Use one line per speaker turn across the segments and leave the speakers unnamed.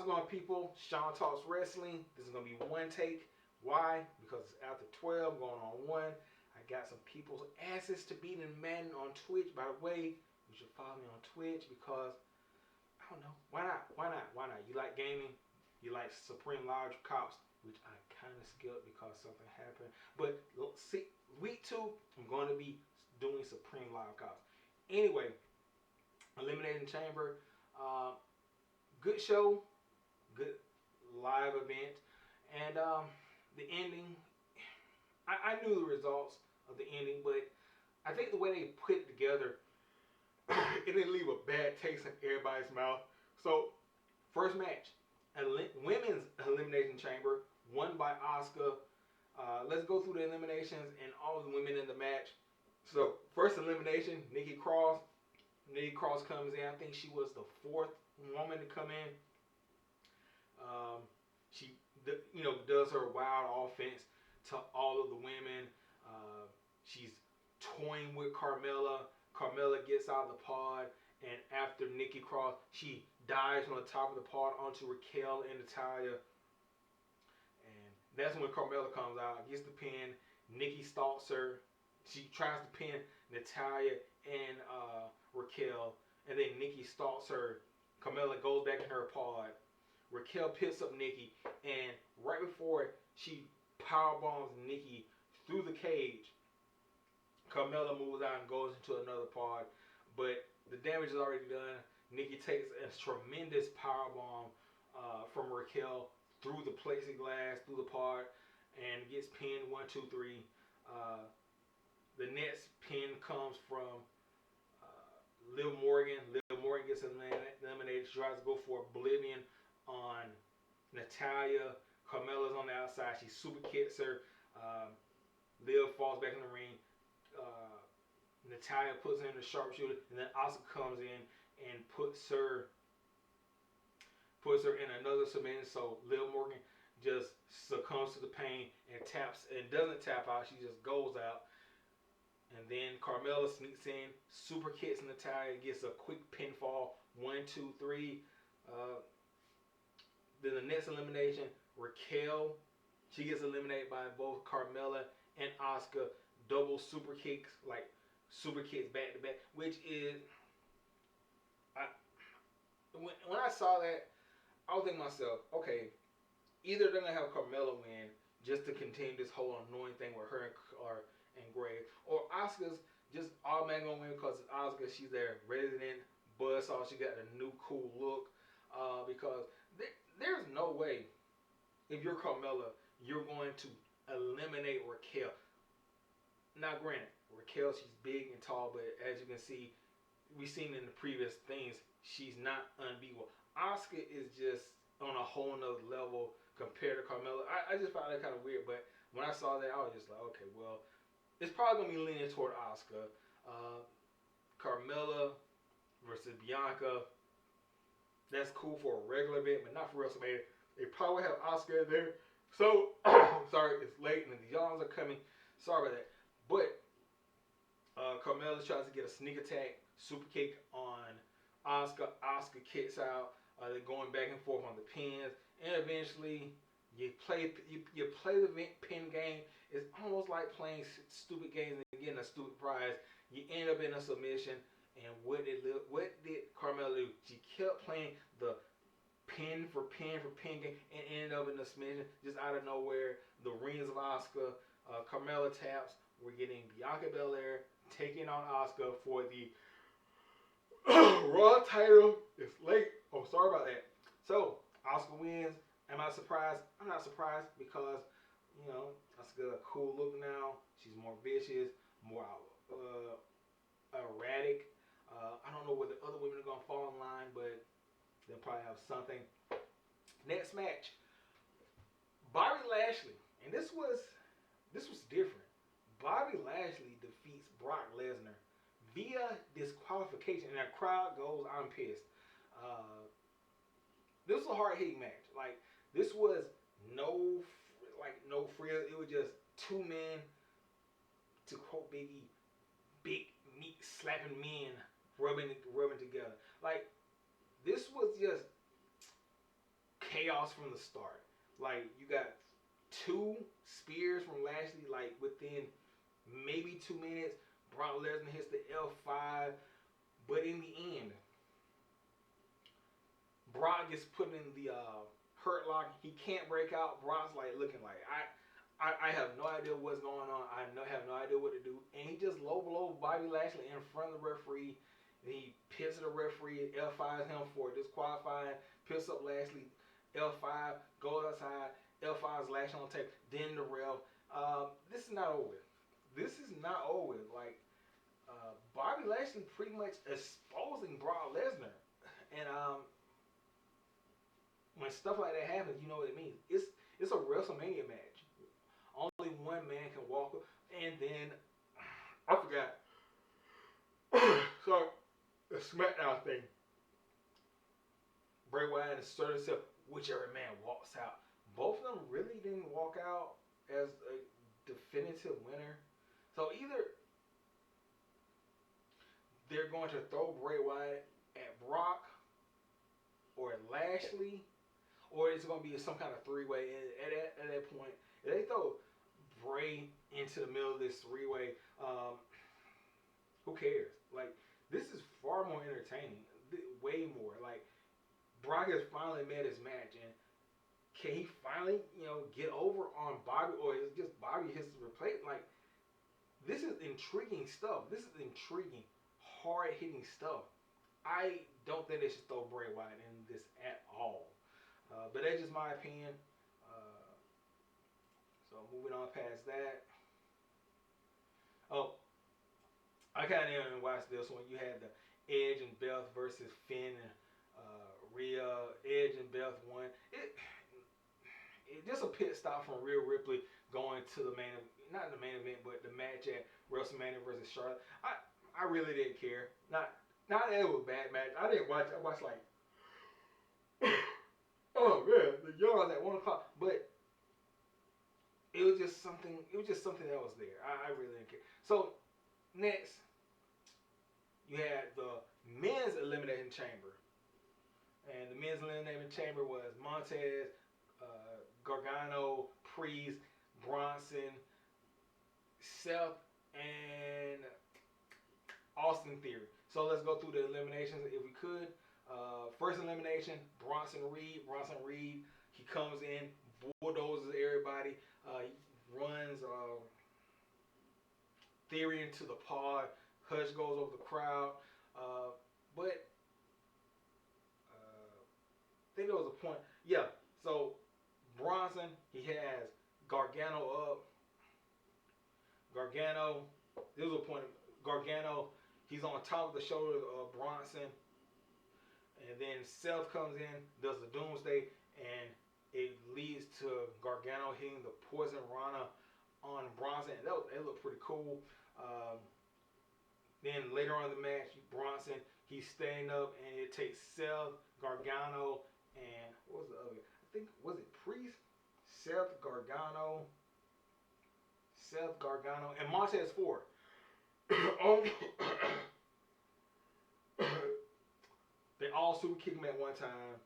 going, people? Sean Talks Wrestling. This is going to be one take. Why? Because it's after 12, going on 1. I got some people's asses to beat in Madden on Twitch. By the way, you should follow me on Twitch because, I don't know, why not? Why not? Why not? You like gaming? You like Supreme Large Cops, which I kind of skipped because something happened. But see, week 2, I'm going to be doing Supreme Live Cops. Anyway, Elimination Chamber. Good show. Good live event. And the ending, I knew the results of the ending, but I think the way they put it together, it didn't leave a bad taste in everybody's mouth. So, first match, Women's Elimination Chamber, won by Asuka. Let's go through the eliminations and all the women in the match. So, first elimination, Nikki Cross. Nikki Cross comes in. I think she was the 4th woman to come in. She, does her wild offense to all of the women. She's toying with Carmella. Carmella gets out of the pod, and after Nikki Cross, she dives from the top of the pod onto Raquel and Natalya. And that's when Carmella comes out, gets the pin. Nikki stalks her. She tries to pin Natalya and Raquel, and then Nikki stalks her. Carmella goes back in her pod. Raquel picks up Nikki, and right before she powerbombs Nikki through the cage, Carmella moves out and goes into another pod, but the damage is already done. Nikki takes a tremendous powerbomb from Raquel through the plexiglass, through the pod, and gets pinned 1, 2, 3. The next pin comes from Liv Morgan. Liv Morgan gets eliminated. She tries to go for Oblivion on Natalya. Carmella's on the outside. She super kicks her. Liv falls back in the ring. Natalya puts her in the sharpshooter, and then Asuka comes in and puts her in another submission. So Liv Morgan just succumbs to the pain and doesn't tap out. She just goes out. And then Carmella sneaks in, super kicks Natalya, gets a quick pinfall, 1, 2, 3. Then the next elimination, Raquel, she gets eliminated by both Carmella and Asuka. Double super kicks, like super kicks back to back, which is, when I saw that, I was thinking to myself, okay, either they're gonna have Carmella win just to continue this whole annoying thing with her and Greg, or Asuka's just automatically gonna win because it's Asuka. She's their resident buzzsaw. She got a new cool look. Because there's no way, if you're Carmella, you're going to eliminate Raquel. Now, granted, Raquel, she's big and tall, but as you can see, we've seen in the previous things, she's not unbeatable. Asuka is just on a whole nother level compared to Carmella. I just found that kind of weird, but when I saw that, I was just like, okay, well, it's probably going to be leaning toward Asuka. Carmella versus Bianca. That's cool for a regular event, but not for WrestleMania. They probably have Asuka in there. So, sorry, it's late and the yawns are coming. Sorry about that. But Carmella tries to get a sneak attack, super kick on Asuka. Asuka kicks out. They're going back and forth on the pins. And eventually, you play the pin game. It's almost like playing stupid games and getting a stupid prize. You end up in a submission. And what did Carmella do? She kept playing the pin for pin game and ended up in a submission just out of nowhere. The rings of Asuka. Carmella taps. We're getting Bianca Belair taking on Asuka for the Raw title. It's late. Oh, sorry about that. So, Asuka wins. Am I surprised? I'm not surprised because, Asuka got a cool look now. She's more vicious, more erratic. I don't know where the other women are going to fall in line, but they'll probably have something. Next match, Bobby Lashley. And this was different. Bobby Lashley defeats Brock Lesnar via disqualification. And the crowd goes, I'm pissed. This was a hard-hitting match. Like, this was no frills. It was just two men, to quote Biggie, big meat slapping men rubbing together. Like, this was just lost from the start. Like, you got 2 spears from Lashley, like, within maybe 2 minutes. Brock Lesnar hits the F5, but in the end, Brock gets put in the hurt lock. He can't break out. Brock's like looking like, I have no idea what's going on. Have no idea what to do. And he just low blows Bobby Lashley in front of the referee. And he pits the referee, L5s him for disqualifying, picks up Lashley, L5, goes outside, L5s Lashley on tape, then the ref. This is not over. This is not over. Like, Bobby Lashley pretty much exposing Brock Lesnar. And when stuff like that happens, you know what it means. It's a WrestleMania match. Only one man can walk up. And then, I forgot. So, the SmackDown thing. Bray Wyatt asserted himself, whichever man walks out. Both of them really didn't walk out as a definitive winner. So, either they're going to throw Bray Wyatt at Brock or at Lashley, or it's going to be some kind of three-way. At that point, if they throw Bray into the middle of this three-way, who cares? Like, this is far more entertaining, way more. Like, Brock has finally met his match, and can he finally, get over on Bobby, or is it just Bobby his replacement? Like, this is intriguing stuff. This is intriguing, hard-hitting stuff. I don't think they should throw Bray Wyatt in this at all. But that's just my opinion. So moving on past that. Oh, I kind of didn't watch this one. You had the Edge and Beth versus Finn and Rhea. Edge and Beth won. It just a pit stop from Rhea Ripley going to the not the main event, but the match at WrestleMania versus Charlotte. I really didn't care. Not that it was a bad match. I didn't watch. I watched like, oh man, the yawns at 1:00. But it was just something. It was just something that was there. I really didn't care. So next, you had the men's Elimination Chamber, and the men's Elimination Chamber was Montez, Gargano, Priest, Bronson, Seth, and Austin Theory. So let's go through the eliminations if we could. First elimination, Bronson Reed. He comes in, bulldozes everybody. He runs Theory into the pod. Hush goes over the crowd. But I think there was a point. Yeah, so Bronson, he has Gargano up. Gargano, there was a point. Gargano, he's on top of the shoulder of Bronson. And then Seth comes in, does the Doomsday, and it leads to Gargano hitting the Poison Rana on Bronson. That looked pretty cool. Then later on in the match, Bronson, he's staying up, and it takes Seth, Gargano, and what was the other? I think, was it Priest? Seth, Gargano, and Montez Ford. They all super kick him at one time.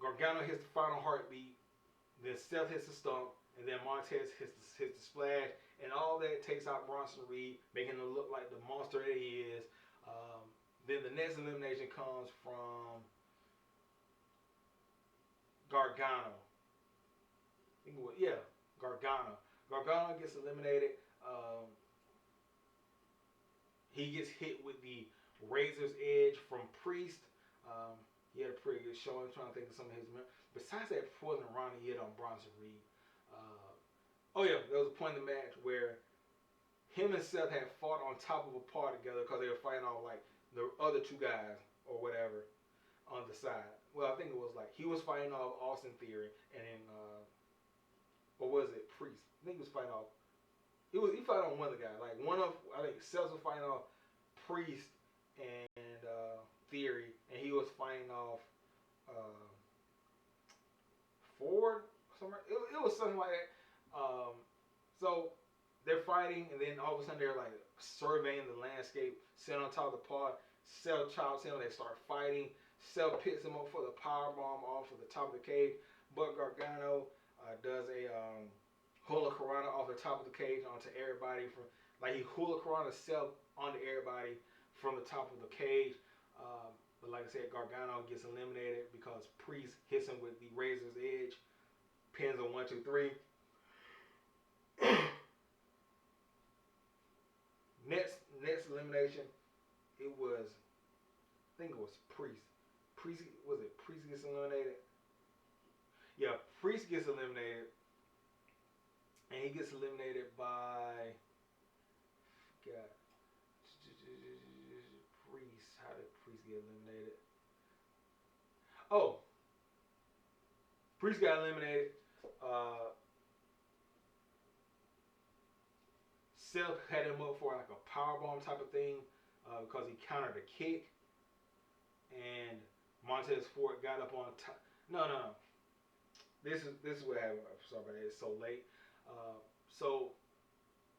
Gargano hits the final heartbeat. Then Seth hits the stump. And then Montez hits the splash. And all that takes out Bronson Reed, making him look like the monster that he is. Then the next elimination comes from Gargano. Gargano. Gargano gets eliminated. He gets hit with the Razor's Edge from Priest. He had a pretty good show. I'm trying to think of some of his. Besides that Poison Rana he hit on Bronson Reed. There was a point in the match where him and Seth had fought on top of a par together because they were fighting off like the other two guys or whatever on the side. Well, I think it was like he was fighting off Austin Theory and then or was it Priest? I think he was fighting off. He fought on one of the guys. Like I think Seth was fighting off Priest and Theory, and he was fighting off Ford. It was something like that. So they're fighting, and then all of a sudden they're like surveying the landscape, sitting on top of the pod. Seth chops him. They start fighting. Seth picks him up for the powerbomb off of the top of the cage. But Gargano does a hurricanrana off the top of the cage onto everybody. Like he hurricanrana Seth onto everybody from the top of the cage. But like I said, Gargano gets eliminated because Priest hits him with the razor's edge. Pins a 1, 2, 3. Next elimination, it was, I think it was Priest. Priest gets eliminated? Yeah, Priest gets eliminated. And he gets eliminated by, God, Priest. How did Priest get eliminated? Oh, Priest got eliminated. Seth had him up for like a powerbomb type of thing because he countered a kick, and Montez Ford got up on top. No. This is what happened. I'm sorry about that. It's so late. So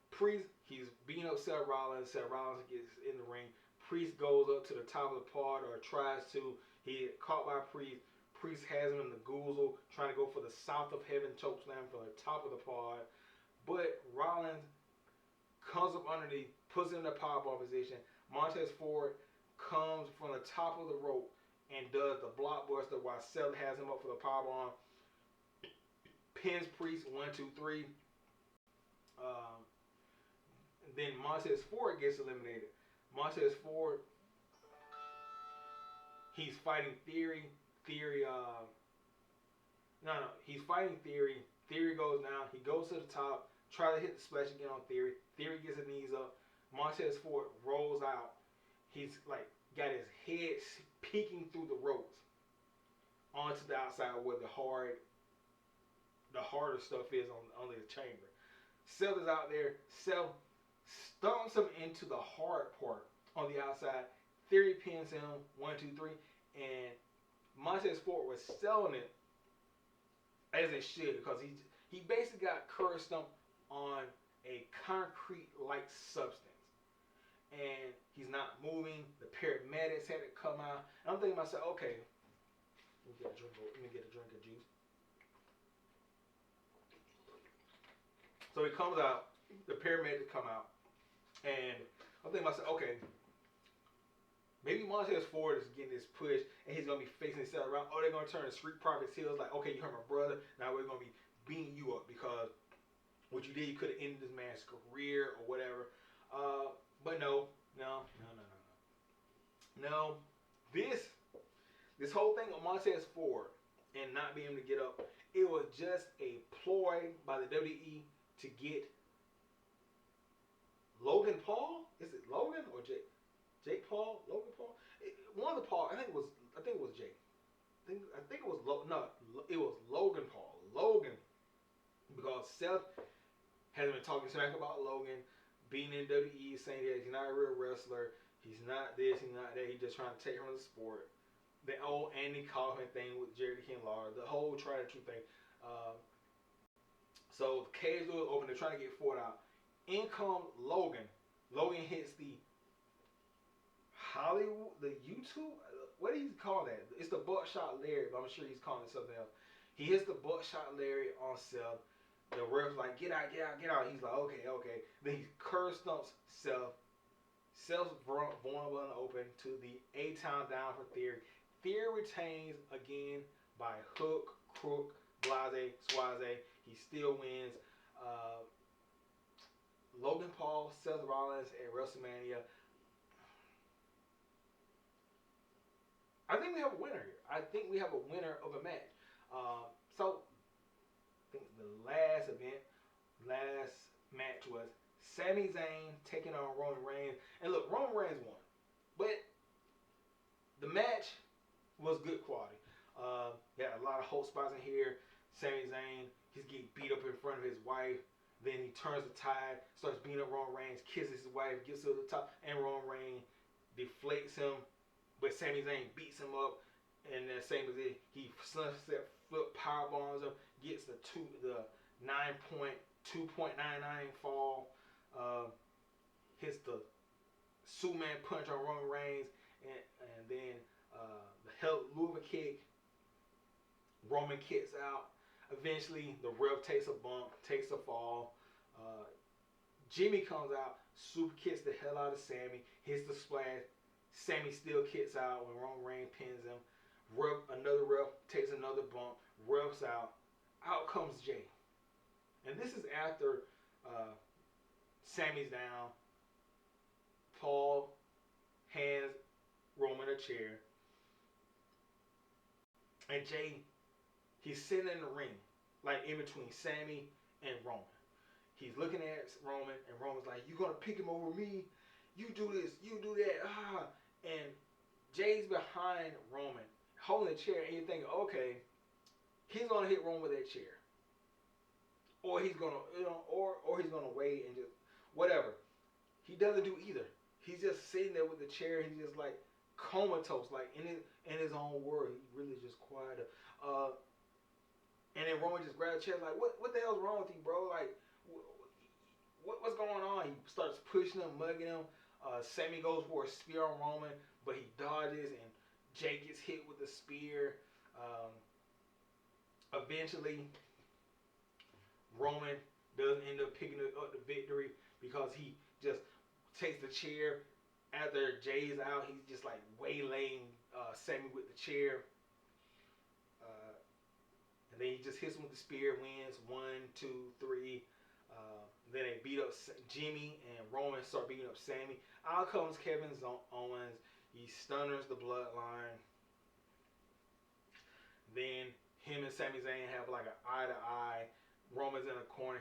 Priest, he's beating up Seth Rollins. Seth Rollins gets in the ring. Priest goes up to the top of the pod or tries to. He caught by Priest. Priest has him in the goozle, trying to go for the South of Heaven chokeslam from the top of the pod, but Rollins comes up underneath, puts him in the powerbomb position. Montez Ford comes from the top of the rope and does the blockbuster while Seth has him up for the powerbomb. Pins Priest 1, 2, 3. Then Montez Ford gets eliminated. Montez Ford, he's fighting Theory. He's fighting Theory. Theory goes down. He goes to the top. Try to hit the splash again on Theory. Theory gets his knees up. Montez Ford rolls out. He's like got his head peeking through the ropes onto the outside where the harder stuff is on the chamber. Seth is out there. Seth stomps him into the hard part on the outside. Theory pins him 1, 2, 3, and Montez Ford was selling it as it should because he basically got curb stomped on a concrete-like substance, and he's not moving. The paramedics had to come out. And I'm thinking to myself, okay, let me get a drink of juice. So he comes out. The paramedics come out, and I'm thinking to myself, okay, maybe Montez Ford is getting this push, and he's gonna be facing himself around. Oh, they're gonna turn the Street Profits heels. Like, okay, you hurt my brother. Now we're gonna be beating you up because what you did, you could have ended this man's career or whatever. But no. This whole thing on Montez Ford and not being able to get up, it was just a ploy by the WWE to get Logan Paul. Is it Logan or Jake? Jake Paul? Logan Paul? One of the Paul. I think it was Jake. I think it was it was Logan Paul. Logan, because Seth has been talking smack about Logan being in WWE, saying that he's not a real wrestler, he's not this, he's not that, he's just trying to take from the sport. The old Andy Kaufman thing with Jerry King Lawler, the whole try to true thing. So the cage door is open, they're trying to get Ford out. In comes Logan. Logan hits the Hollywood, the YouTube, what do you call that? It's the buckshot Larry, but I'm sure he's calling it something else. He hits the buckshot Larry on Seth. The ref's like, get out. He's like, okay. Then he curb stumps Seth. Seth's vulnerable and open to the A-Town down for Theory. Theory retains again by hook, crook, blase, swaze. He still wins. Logan Paul, Seth Rollins at WrestleMania. I think we have a winner here. I think we have a winner of a match. So, I think the last match was Sami Zayn taking on Roman Reigns. And look, Roman Reigns won. But the match was good quality. Got a lot of hope spots in here. Sami Zayn, he's getting beat up in front of his wife. Then he turns the tide, starts beating up Roman Reigns, kisses his wife, gets to the top, and Roman Reigns deflates him. But Sami Zayn beats him up, and then same as it, he sunset flip powerbombs him, gets the 2.99 fall, hits the Superman punch on Roman Reigns, and then the hell Louisville kick. Roman kicks out. Eventually, the ref takes a bump, takes a fall. Jimmy comes out, super kicks the hell out of Sami, hits the splash. Sami still kicks out when Roman Reigns pins him. Another ref takes another bump, refs out. Out comes Jay. And this is after Sami's down. Paul hands Roman a chair. And Jay, he's sitting in the ring, like in between Sami and Roman. He's looking at Roman, and Roman's like, "You gonna pick him over me? You do this, you do that." And Jay's behind Roman, holding the chair, and you think, okay, he's gonna hit Roman with that chair, or he's gonna, or he's gonna wait and just whatever. He doesn't do either. He's just sitting there with the chair. He's just like comatose, like in his own world. He really just quiet. And then Roman just grabs the chair, like, what the hell's wrong with you, bro? Like, what's going on? He starts pushing him, mugging him. Sami goes for a spear on Roman, but he dodges, and Jay gets hit with the spear. Eventually, Roman doesn't end up picking up the victory because he just takes the chair. After Jay's out, he's just like waylaying Sami with the chair. And then he just hits him with the spear, wins 1, 2, 3. Then they beat up Jimmy, and Roman start beating up Sami. Out comes Kevin Owens. He stunners the bloodline. Then him and Sami Zayn have like an eye-to-eye. Roman's in a corner.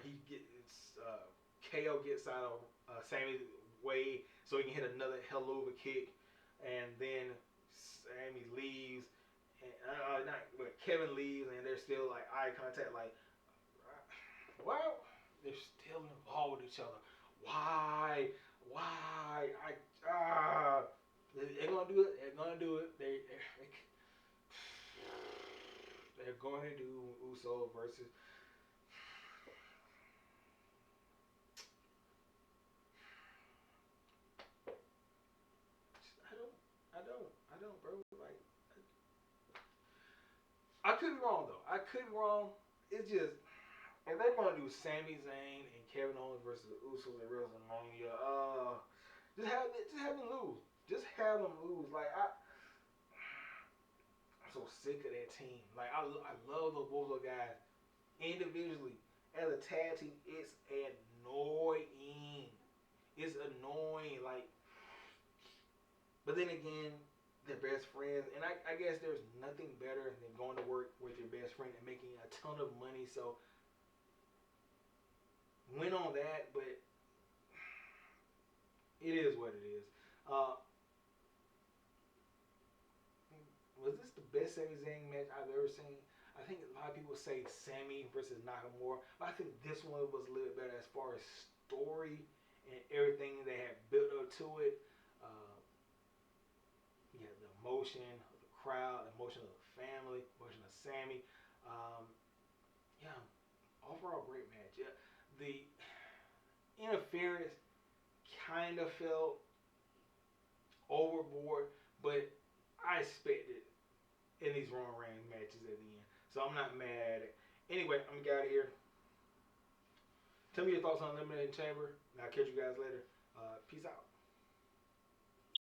KO gets out of Sami's way so he can hit another hell of a kick. And then Sami leaves. Kevin leaves, and they're still like eye contact. Like, well, they're still involved with each other. Why? They're gonna do it. They're gonna do it. They're going to do Uso versus. I don't, bro. Like, I could be wrong though. I could be wrong. It's just if they're gonna do Sami Zayn and Kevin Owens versus the Usos at WrestleMania, just have them lose. Just have them lose. Like I'm so sick of that team. Like I love those both those guys individually. As a tag team, it's annoying. It's annoying. Like, but then again, they're best friends, and I guess there's nothing better than going to work with your best friend and making a ton of money. So win on that, but it is what it is. Was this the best Sami Zayn match I've ever seen? I think a lot of people say Sami versus Nakamura, but I think this one was a little better as far as story and everything they had built up to it. Yeah, the emotion of the crowd, the emotion of the family, emotion of Sami. Yeah, overall great match. Yeah, the interference kind of felt overboard, but I expected in these Roman Reigns matches at the end. So I'm not mad. Anyway, I'm going to get out of here. Tell me your thoughts on Elimination Chamber, and I'll catch you guys later. Peace out.